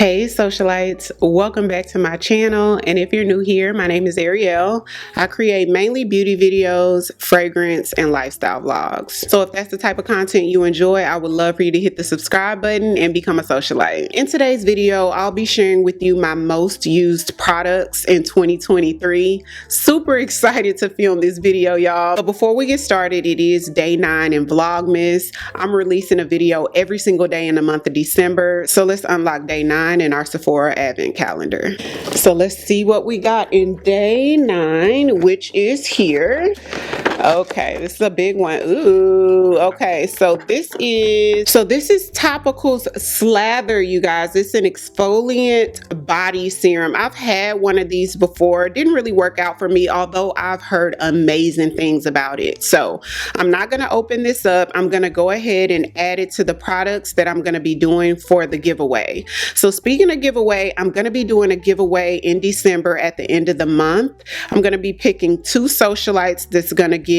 Hey socialites, welcome back to my channel, and if you're new here, my name is Ariell. I create mainly beauty videos, fragrance, and lifestyle vlogs. So if that's the type of content you enjoy, I would love for you to hit the subscribe button and become a socialite. In today's video, I'll be sharing with you my most used products in 2023. Super excited to film this video, y'all. But before we get started, it is day 9 in Vlogmas. I'm releasing a video every single day in the month of December. So let's unlock day 9 in our Sephora advent calendar. So let's see what we got in day 9, which is here. Okay, this is a big one. Ooh, okay, so this is Topicals Slather, you guys. It's an exfoliant body serum. I've had one of these before. It didn't really work out for me, although I've heard amazing things about it. So I'm not gonna open this up. I'm gonna go ahead and add it to the products that I'm gonna be doing for the giveaway. So speaking of giveaway, I'm gonna be doing a giveaway in December at the end of the month. I'm gonna be picking 2 socialites that's gonna get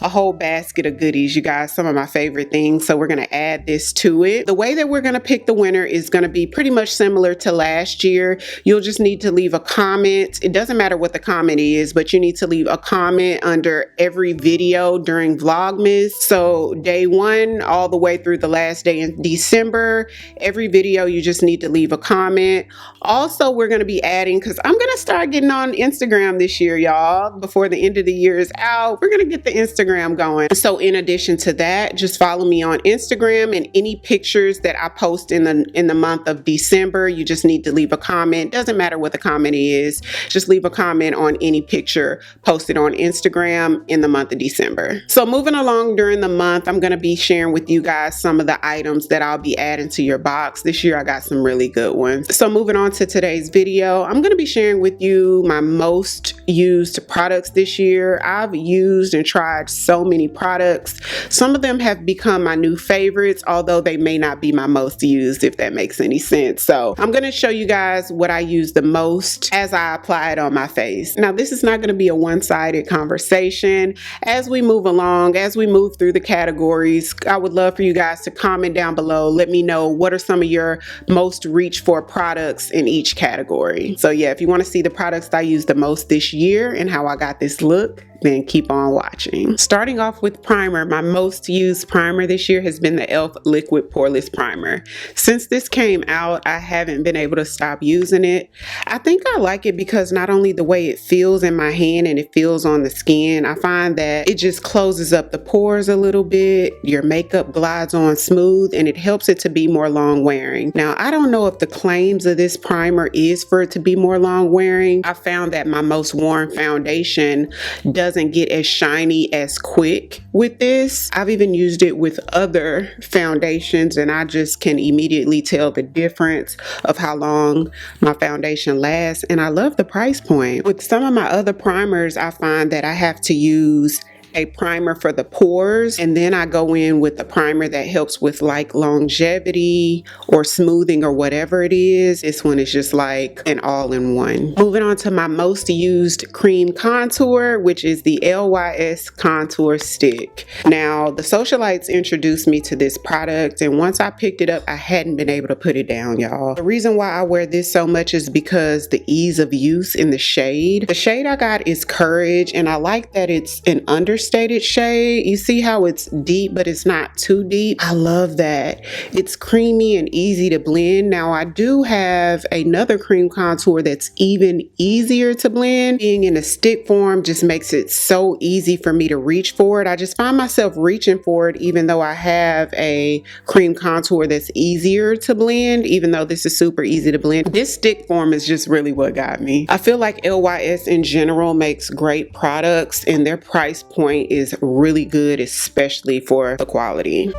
a whole basket of goodies, you guys, some of my favorite things. So we're going to add this to it. The way that we're going to pick the winner is going to be pretty much similar to last year. You'll just need to leave a comment. It doesn't matter what the comment is, but you need to leave a comment under every video during Vlogmas. So day 1 all the way through the last day in December, every video you just need to leave a comment. Also, we're going to be adding, because I'm going to start getting on Instagram this year, y'all. Before the end of the year is out, we're going to get the Instagram going. So in addition to that, just follow me on Instagram, and any pictures that I post in the month of December, you just need to leave a comment. Doesn't matter what the comment is, just leave a comment on any picture posted on Instagram in the month of December. So moving along during the month, I'm going to be sharing with you guys some of the items that I'll be adding to your box. This year I got some really good ones. So moving on to today's video, I'm going to be sharing with you my most used products this year. I've used and tried so many products. Some of them have become my new favorites, although they may not be my most used, if that makes any sense. So I'm going to show you guys what I use the most as I apply it on my face. Now, this is not going to be a one-sided conversation. As we move along, as we move through the categories, I would love for you guys to comment down below. Let me know what are some of your most reached for products in each category. So yeah, if you want to see the products I use the most this year and how I got this look, then keep on watching. Starting off with primer, my most used primer this year has been the e.l.f. Liquid Poreless Primer. Since this came out, I haven't been able to stop using it. I think I like it because not only the way it feels in my hand and it feels on the skin, I find that it just closes up the pores a little bit. Your makeup glides on smooth, and it helps it to be more long wearing. Now, I don't know if the claims of this primer is for it to be more long wearing. I found that my most worn foundation doesn't get as shiny as quick with this. I've even used it with other foundations, and I just can immediately tell the difference of how long my foundation lasts, and I love the price point. With some of my other primers, I find that I have to use a primer for the pores, and then I go in with a primer that helps with like longevity or smoothing or whatever it is. This one is just like an all-in-one. Moving on to my most used cream contour, which is the LYS Contour Stick. Now, the Socialites introduced me to this product, and once I picked it up, I hadn't been able to put it down, y'all. The reason why I wear this so much is because the ease of use in the shade. The shade I got is Courage, and I like that it's an understated shade. You see how it's deep, but it's not too deep. I love that. It's creamy and easy to blend. Now, I do have another cream contour that's even easier to blend. Being in a stick form just makes it so easy for me to reach for it. I just find myself reaching for it even though I have a cream contour that's easier to blend, even though this is super easy to blend. This stick form is just really what got me. I feel like LYS in general makes great products, and their price point is really good, especially for the quality.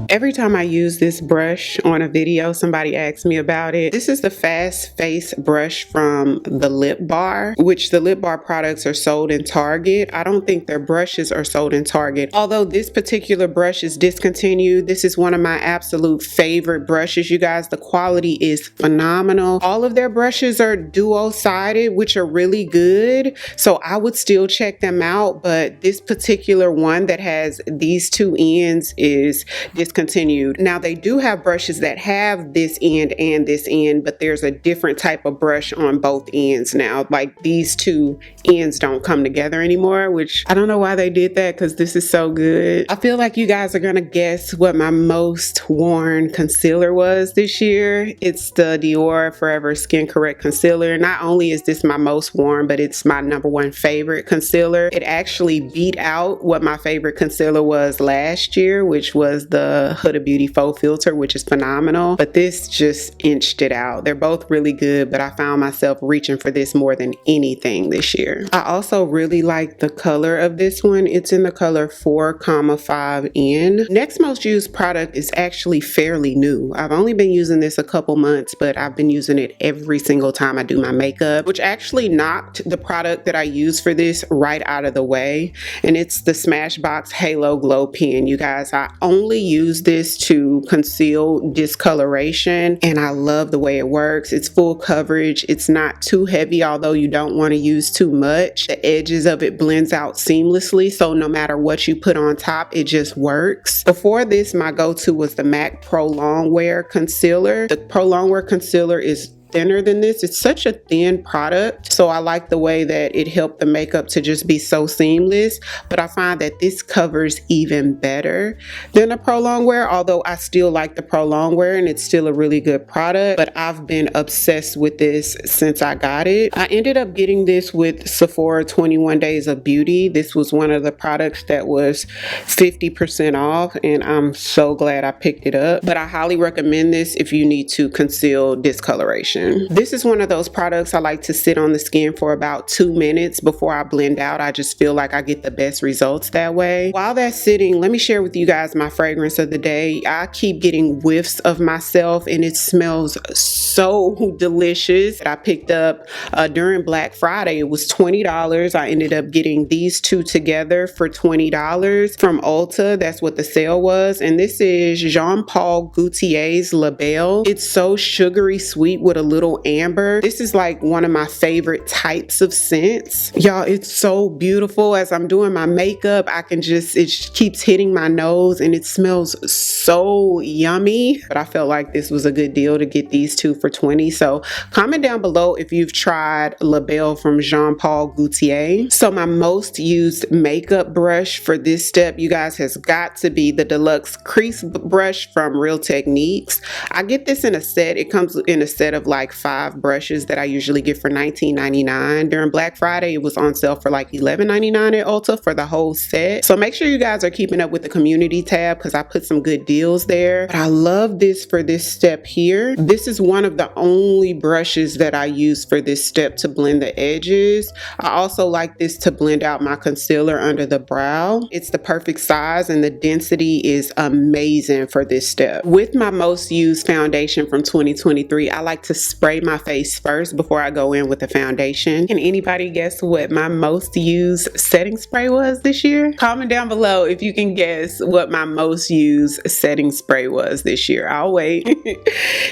Every time I use this brush on a video, somebody asks me about it. This is the Fast Face brush from the Lip Bar, which the Lip Bar products are sold in Target. I don't think their brushes are sold in Target. Although this particular brush is discontinued, this is one of my absolute favorite brushes, you guys. The quality is phenomenal. All of their brushes are dual-sided, which are really good. So I would still check them out, but this particular one that has these two ends is discontinued. discontinued. Now they do have brushes that have this end and this end, but there's a different type of brush on both ends now. Like these two ends don't come together anymore, which I don't know why they did that because this is so good. I feel like you guys are gonna guess what my most worn concealer was this year. It's the Dior Forever Skin Correct Concealer. Not only is this my most worn, but it's my #1 favorite concealer. It actually beat out what my favorite concealer was last year, which was the Huda Beauty Faux Filter, which is phenomenal. But this just inched it out. They're both really good, but I found myself reaching for this more than anything this year. I also really like the color of this one. It's in the color 4,5N. Next most used product is actually fairly new. I've only been using this a couple months, but I've been using it every single time I do my makeup, which actually knocked the product that I use for this right out of the way. And it's the Smashbox Halo Glow Pen. You guys, I only use this to conceal discoloration, and I love the way it works. It's full coverage. It's not too heavy, although you don't want to use too much. The edges of it blends out seamlessly, so no matter what you put on top, it just works. Before this, my go-to was the MAC Pro Longwear Concealer. The Pro Longwear Concealer is thinner than this. It's such a thin product, so I like the way that it helped the makeup to just be so seamless, but I find that this covers even better than the Pro Longwear, although I still like the Pro Longwear and it's still a really good product. But I've been obsessed with this since I got it. I ended up getting this with Sephora 21 Days of Beauty. This was one of the products that was 50% off, and I'm so glad I picked it up. But I highly recommend this if you need to conceal discoloration. This is one of those products I like to sit on the skin for about 2 minutes before I blend out. I just feel like I get the best results that way. While that's sitting, let me share with you guys my fragrance of the day. I keep getting whiffs of myself and it smells so delicious. I picked up during Black Friday. It was $20. I ended up getting these two together for $20 from Ulta. That's what the sale was. And this is Jean Paul Gaultier's La Belle. It's so sugary sweet with a little amber. This is like one of my favorite types of scents. Y'all, it's so beautiful. As I'm doing my makeup, I can just, it keeps hitting my nose and it smells so yummy. But I felt like this was a good deal to get these two for $20. So comment down below if you've tried La Belle from Jean Paul Gaultier. So my most used makeup brush for this step, you guys, has got to be the Deluxe Crease Brush from Real Techniques. I get this in a set. It comes in a set of like 5 brushes that I usually get for $19.99. During Black Friday, it was on sale for like $11.99 at Ulta for the whole set. So make sure you guys are keeping up with the community tab because I put some good deals there. But I love this for this step here. This is one of the only brushes that I use for this step to blend the edges. I also like this to blend out my concealer under the brow. It's the perfect size and the density is amazing for this step. With my most used foundation from 2023, I like to spray my face first before I go in with the foundation. Can anybody guess what my most used setting spray was this year? Comment down below if you can guess what my most used setting spray was this year. I'll wait.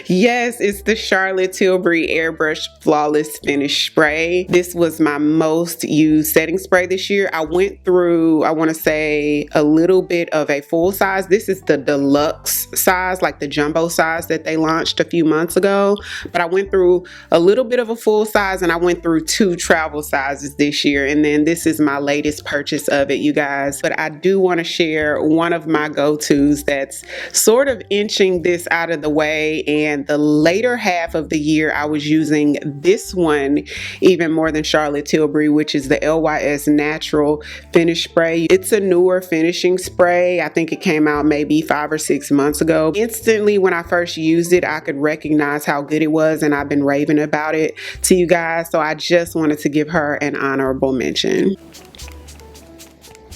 Yes, it's the Charlotte Tilbury Airbrush Flawless Finish Spray. This was my most used setting spray this year. I went through, I want to say, a little bit of a full size. This is the deluxe size, like the jumbo size that they launched a few months ago. But I went through a little bit of a full size and I went through 2 travel sizes this year. And then this is my latest purchase of it, you guys. But I do want to share one of my go-tos that's sort of inching this out of the way. And the later half of the year, I was using this one even more than Charlotte Tilbury, which is the LYS Natural Finish Spray. It's a newer finishing spray. I think it came out maybe 5 or 6 months ago. Instantly, when I first used it, I could recognize how good it was, and I've been raving about it to you guys. So I just wanted to give her an honorable mention.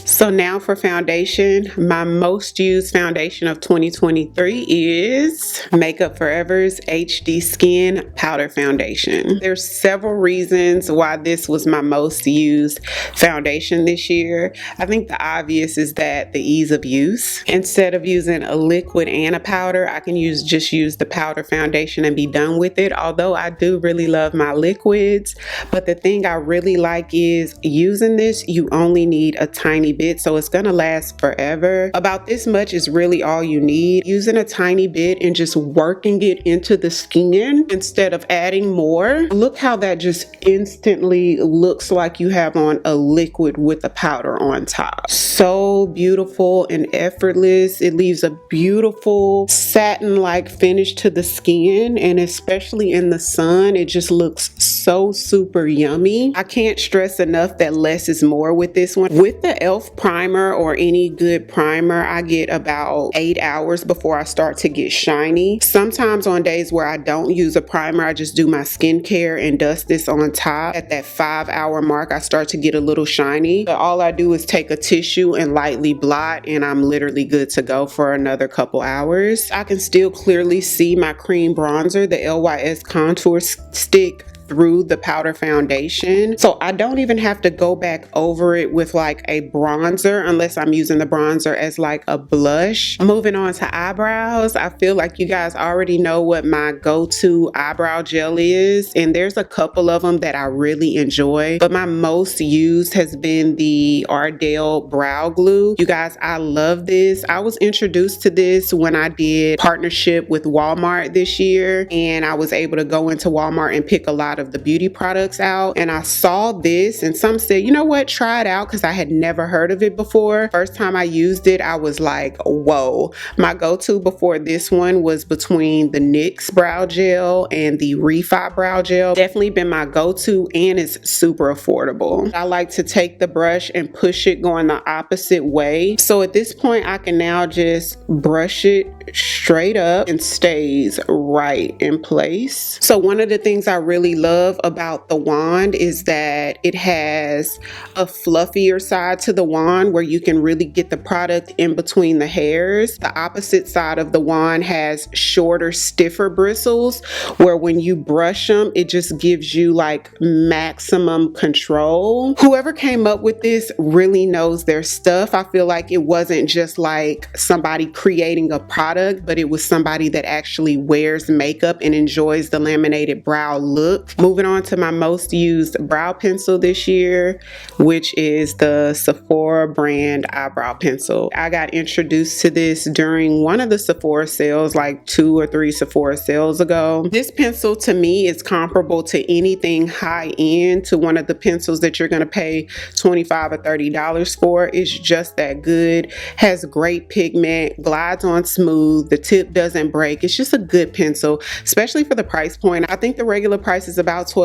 So now for foundation, my most used foundation of 2023 is Makeup Forever's HD Skin Powder Foundation. There's several reasons why this was my most used foundation this year. I think the obvious is that the ease of use. Instead of using a liquid and a powder, I can just use the powder foundation and be done with it. Although I do really love my liquids, but the thing I really like is using this, you only need a tiny tiny bit, so it's gonna last forever. About this much is really all you need. Using a tiny bit and just working it into the skin instead of adding more. Look how that just instantly looks like you have on a liquid with a powder on top. So beautiful and effortless. It leaves a beautiful satin-like finish to the skin, and especially in the sun, it just looks so super yummy. I can't stress enough that less is more with this one. With the e.l.f. primer or any good primer, I get about 8 hours before I start to get shiny. Sometimes on days where I don't use a primer, I just do my skincare and dust this on top. At that 5-hour mark, I start to get a little shiny. But all I do is take a tissue and lightly blot, and I'm literally good to go for another couple hours. I can still clearly see my cream bronzer, the LYS contour stick, through the powder foundation, so I don't even have to go back over it with like a bronzer unless I'm using the bronzer as like a blush. Moving on to eyebrows, I feel like you guys already know what my go-to eyebrow gel is, and there's a couple of them that I really enjoy, but my most used has been the Ariell brow glue. You guys, I love this. I was introduced to this when I did partnership with Walmart this year, and I was able to go into Walmart and pick a lot of the beauty products out, and I saw this and some said, you know what, try it out, because I had never heard of it before. First time I used it, I was like, whoa. My go-to before this one was between the NYX brow gel and the Refi brow gel. Definitely been my go-to, and it's super affordable. I like to take the brush and push it going the opposite way, so at this point I can now just brush it straight up and stays right in place. So one of the things I really love about the wand is that it has a fluffier side to the wand where you can really get the product in between the hairs. The opposite side of the wand has shorter, stiffer bristles where when you brush them, it just gives you like maximum control. Whoever came up with this really knows their stuff. I feel like it wasn't just like somebody creating a product, but it was somebody that actually wears makeup and enjoys the laminated brow look. Moving on to my most used brow pencil this year, which is the Sephora brand eyebrow pencil. I got introduced to this during one of the Sephora sales, like 2 or 3 Sephora sales ago. This pencil to me is comparable to anything high end, to one of the pencils that you're going to pay $25 or $30 for. It's just that good, has great pigment, glides on smooth, the tip doesn't break. It's just a good pencil, especially for the price point. I think the regular price is about $12.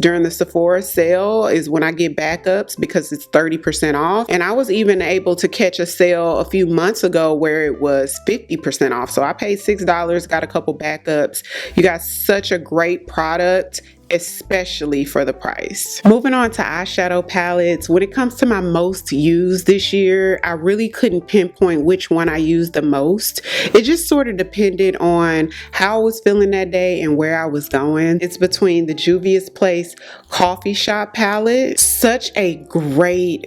During the Sephora sale is when I get backups because it's 30% off, and I was even able to catch a sale a few months ago where it was 50% off, so I paid $6, got a couple backups. You got such a great product, especially for the price. Moving on to eyeshadow palettes. When it comes to my most used this year, I really couldn't pinpoint which one I used the most. It just sort of depended on how I was feeling that day and where I was going. It's between the Juvia's Place Coffee Shop palette. Such a great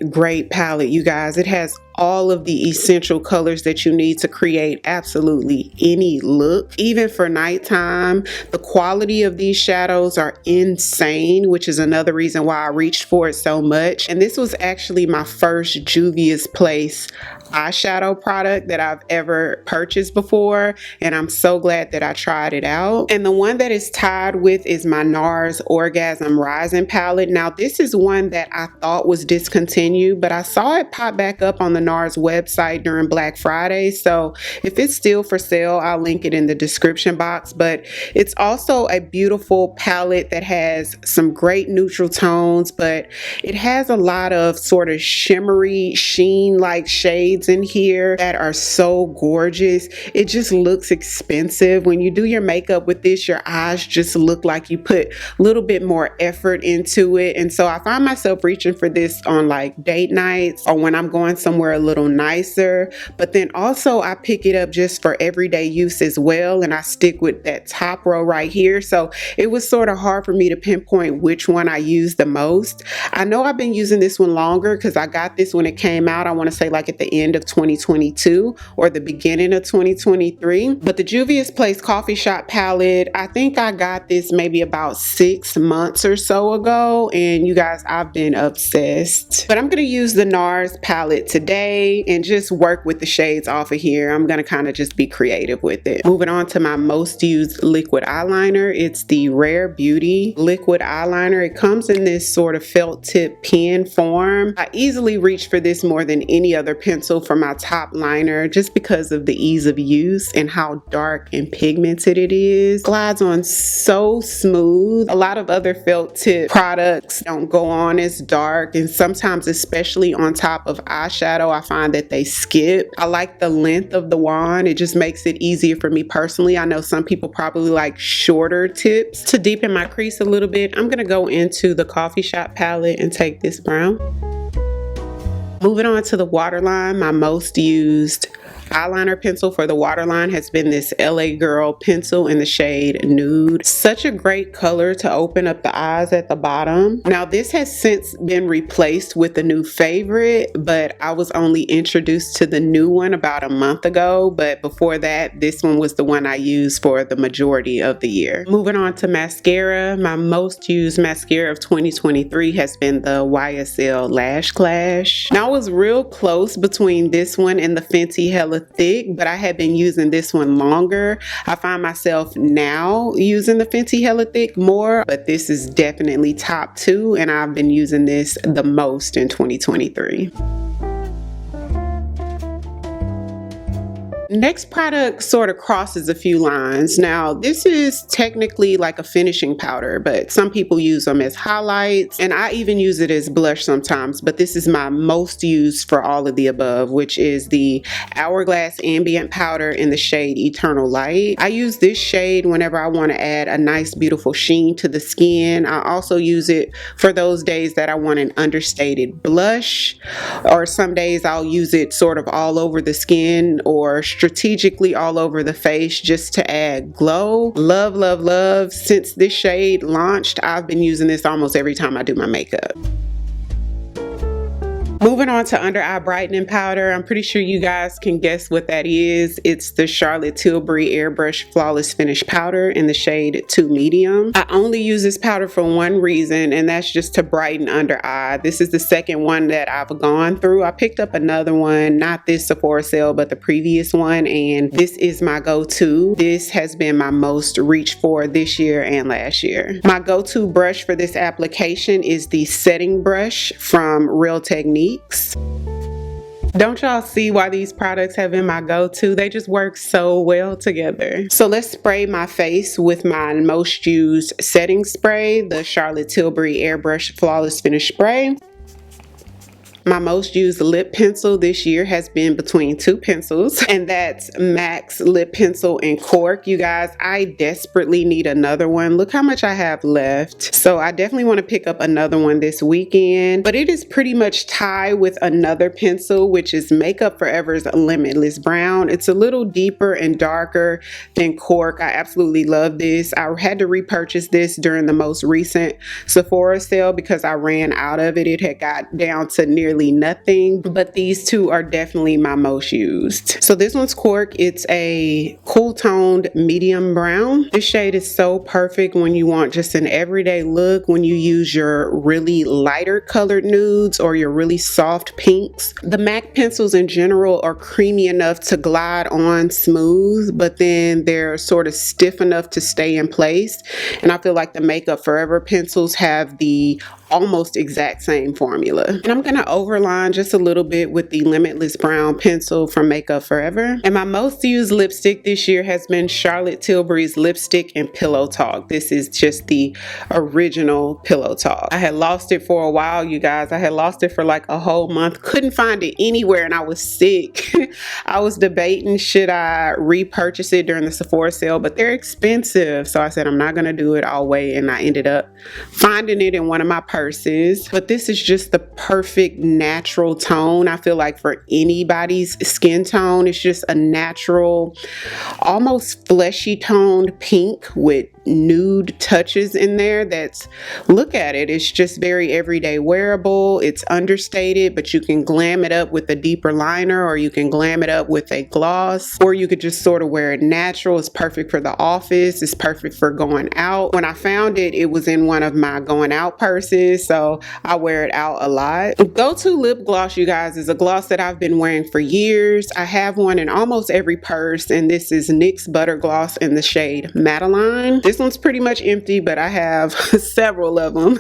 palette, you guys. It has all of the essential colors that you need to create absolutely any look, even for nighttime. The quality of these shadows are insane, which is another reason why I reached for it so much. And this was actually my first Juvia's Place eyeshadow product that I've ever purchased before, and I'm so glad that I tried it out. And the one that is tied with is my NARS Orgasm Rising palette. Now this is one that I thought was discontinued, but I saw it pop back up on the NARS website during Black Friday, so if it's still for sale, I'll link it in the description box. But it's also a beautiful palette that has some great neutral tones, but it has a lot of sort of shimmery sheen like shades in here that are so gorgeous. It just looks expensive. When you do your makeup with this, your eyes just look like you put a little bit more effort into it, and so I find myself reaching for this on like date nights or when I'm going somewhere a little nicer. But then also I pick it up just for everyday use as well, and I stick with that top row right here. So it was sort of hard for me to pinpoint which one I used the most. I know I've been using this one longer because I got this when it came out, I want to say like at the end end of 2022 or the beginning of 2023. But the Juvia's Place Coffee Shop palette, I think I got this maybe about 6 months or so ago, and you guys, I've been obsessed. But I'm going to use the NARS palette today and just work with the shades off of here. I'm going to kind of just be creative with it. Moving on to my most used liquid eyeliner. It's the Rare Beauty liquid eyeliner. It comes in this sort of felt tip pen form. I easily reach for this more than any other pencil for my top liner just because of the ease of use and how dark and pigmented it is. Glides on so smooth. A lot of other felt tip products don't go on as dark, and sometimes, especially on top of eyeshadow, I find that they skip. I like the length of the wand. It just makes it easier for me personally. I know some people probably like shorter tips. To deepen my crease a little bit, I'm gonna go into the Coffee Shop palette and take this brown. Moving on to the waterline, my most used eyeliner pencil for the waterline has been this LA Girl pencil in the shade Nude. Such a great color to open up the eyes at the bottom. Now this has since been replaced with a new favorite, but I was only introduced to the new one about a month ago. But before that, this one was the one I used for the majority of the year. Moving on to mascara, my most used mascara of 2023 has been the YSL Lash Clash. Now I was real close between this one and the Fenty Hella Thick, but I had been using this one longer. I find myself now using the Fenty Hella Thick more, but this is definitely top 2, and I've been using this the most in 2023. Next product sort of crosses a few lines. Now this is technically like a finishing powder, but some people use them as highlights, and I even use it as blush sometimes, but this is my most used for all of the above, which is the Hourglass Ambient Powder in the shade Eternal Light. I use this shade whenever I want to add a nice beautiful sheen to the skin. I also use it for those days that I want an understated blush, or some days I'll use it sort of all over the skin or strategically all over the face just to add glow. Love, love, love. Since this shade launched, I've been using this almost every time I do my makeup. Moving on to under eye brightening powder, I'm pretty sure you guys can guess what that is. It's the Charlotte Tilbury Airbrush Flawless Finish Powder in the shade 2 Medium. I only use this powder for one reason, and that's just to brighten under eye. This is the second one that I've gone through. I picked up another one, not this Sephora sale, but the previous one, and this is my go-to. This has been my most reached for this year and last year. My go-to brush for this application is the setting brush from Real Techniques. Don't y'all see why these products have been my go-to? They just work so well together. So let's spray my face with my most used setting spray, the Charlotte Tilbury Airbrush Flawless Finish Spray. My most used lip pencil this year has been between 2 pencils, and that's MAC's lip pencil in cork. You guys, I desperately need another one. Look how much I have left. So I definitely want to pick up another one this weekend, but it is pretty much tied with another pencil, which is Makeup Forever's Limitless Brown. It's a little deeper and darker than cork. I absolutely love this. I had to repurchase this during the most recent Sephora sale because I ran out of it. It had got down to nearly nothing, but these two are definitely my most used. So this one's cork. It's a cool toned medium brown. This shade is so perfect when you want just an everyday look, when you use your really lighter colored nudes or your really soft pinks. The MAC pencils in general are creamy enough to glide on smooth, but then they're sort of stiff enough to stay in place. And I feel like the Makeup Forever pencils have the almost exact same formula. And I'm gonna overline just a little bit with the Limitless Brown pencil from Makeup Forever. And my most used lipstick this year has been Charlotte Tilbury's Lipstick in Pillow Talk. This is just the original Pillow Talk. I had lost it for a while, you guys. I had lost it for like a whole month. Couldn't find it anywhere, and I was sick. I was debating, should I repurchase it during the Sephora sale, but they're expensive. So I said, I'm not gonna do it. I'll wait. And I ended up finding it in one of my purses purses, but this is just the perfect natural tone. I feel like for anybody's skin tone, it's just a natural, almost fleshy toned pink with nude touches in there. That's, look at it, it's just very everyday wearable. It's understated, but you can glam it up with a deeper liner, or you can glam it up with a gloss, or you could just sort of wear it natural. It's perfect for the office. It's perfect for going out. When I found it, it was in one of my going out purses, so I wear it out a lot. Go-to lip gloss, you guys, is a gloss that I've been wearing for years. I have one in almost every purse, and this is NYX Butter Gloss in the shade Madeline. This one's pretty much empty, but I have several of them.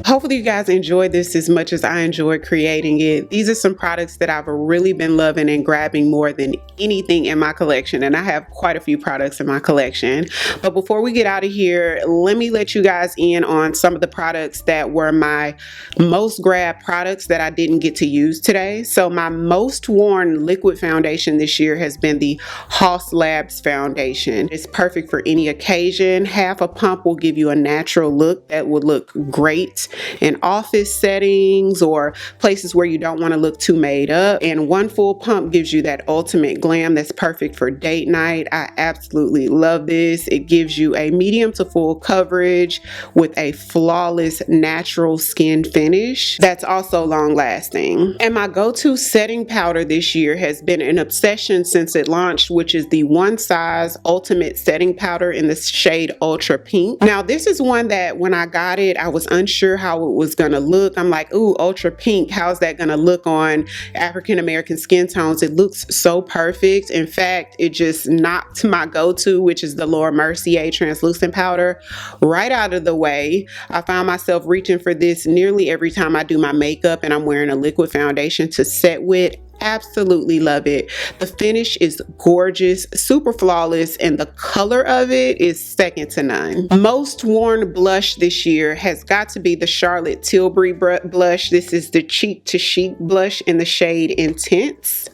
Hopefully you guys enjoyed this as much as I enjoyed creating it. These are some products that I've really been loving and grabbing more than anything in my collection, and I have quite a few products in my collection. But before we get out of here, let me let you guys in on some of the products that were my most grabbed products that I didn't get to use today. So my most worn liquid foundation this year has been the Haus Labs foundation. It's perfect for any occasion. Half a pump will give you a natural look that would look great in office settings or places where you don't want to look too made up, and one full pump gives you that ultimate glam that's perfect for date night. I absolutely love this. It gives you a medium to full coverage with a flawless natural skin finish that's also long lasting. And my go-to setting powder this year has been an obsession since it launched, which is the One Size Ultimate Setting Powder in the shade Ultra Pink. Now this is one that when I got it, I was unsure how it was gonna look. I'm like, ooh, ultra pink, how's that gonna look on African American skin tones? It looks so perfect. In fact, it just knocked my go-to, which is the Laura Mercier translucent powder, right out of the way. I found myself reaching for this nearly every time I do my makeup and I'm wearing a liquid foundation to set with. Absolutely love it. The finish is gorgeous, super flawless, and the color of it is second to none. Most worn blush this year has got to be the Charlotte Tilbury blush. This is the Cheek to Chic blush in the shade Intense.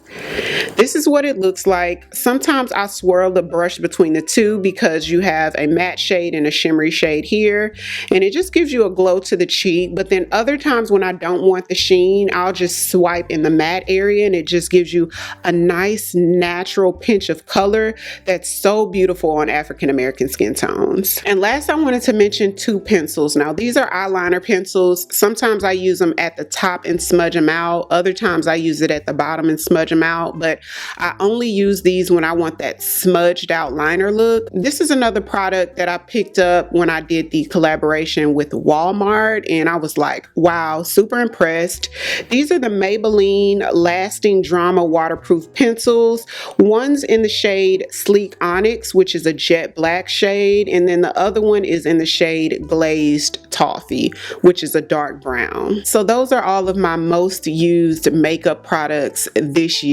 This is what it looks like. Sometimes I swirl the brush between the two because you have a matte shade and a shimmery shade here, and it just gives you a glow to the cheek. But then other times when I don't want the sheen, I'll just swipe in the matte area and it just gives you a nice natural pinch of color that's so beautiful on African American skin tones. And last, I wanted to mention two pencils. Now these are eyeliner pencils. Sometimes I use them at the top and smudge them out. Other times I use it at the bottom and smudge them out, but I only use these when I want that smudged out liner look. This is another product that I picked up when I did the collaboration with Walmart, and I was like, wow, super impressed. These are the Maybelline Lasting Drama waterproof pencils. One's in the shade Sleek Onyx, which is a jet black shade, and then the other one is in the shade Glazed Toffee, which is a dark brown. So those are all of my most used makeup products this year.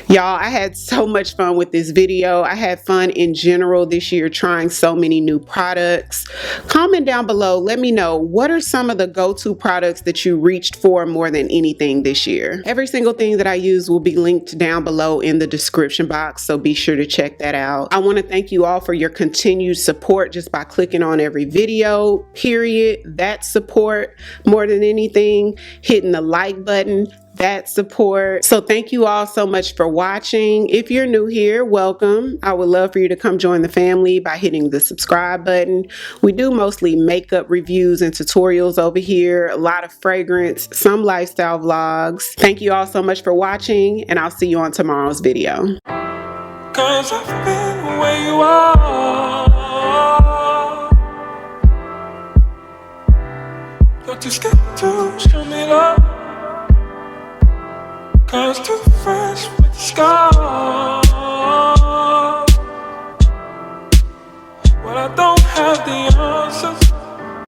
Y'all, I had so much fun with this video. I had fun in general this year trying so many new products. Comment down below, let me know, what are some of the go-to products that you reached for more than anything this year? Every single thing that I use will be linked down below in the description box, so be sure to check that out. I want to thank you all for your continued support just by clicking on every video, period. That support more than anything, hitting the like button, that support. So thank you all so much for watching. If you're new here, welcome. I would love for you to come join the family by hitting the subscribe button. We do mostly makeup reviews and tutorials over here, a lot of fragrance, some lifestyle vlogs. Thank you all so much for watching, and I'll see you on tomorrow's video. 'Cause I've been where you are. You're too scared to show me love. 'Cause too fresh with the scars. Well, I don't have the answers.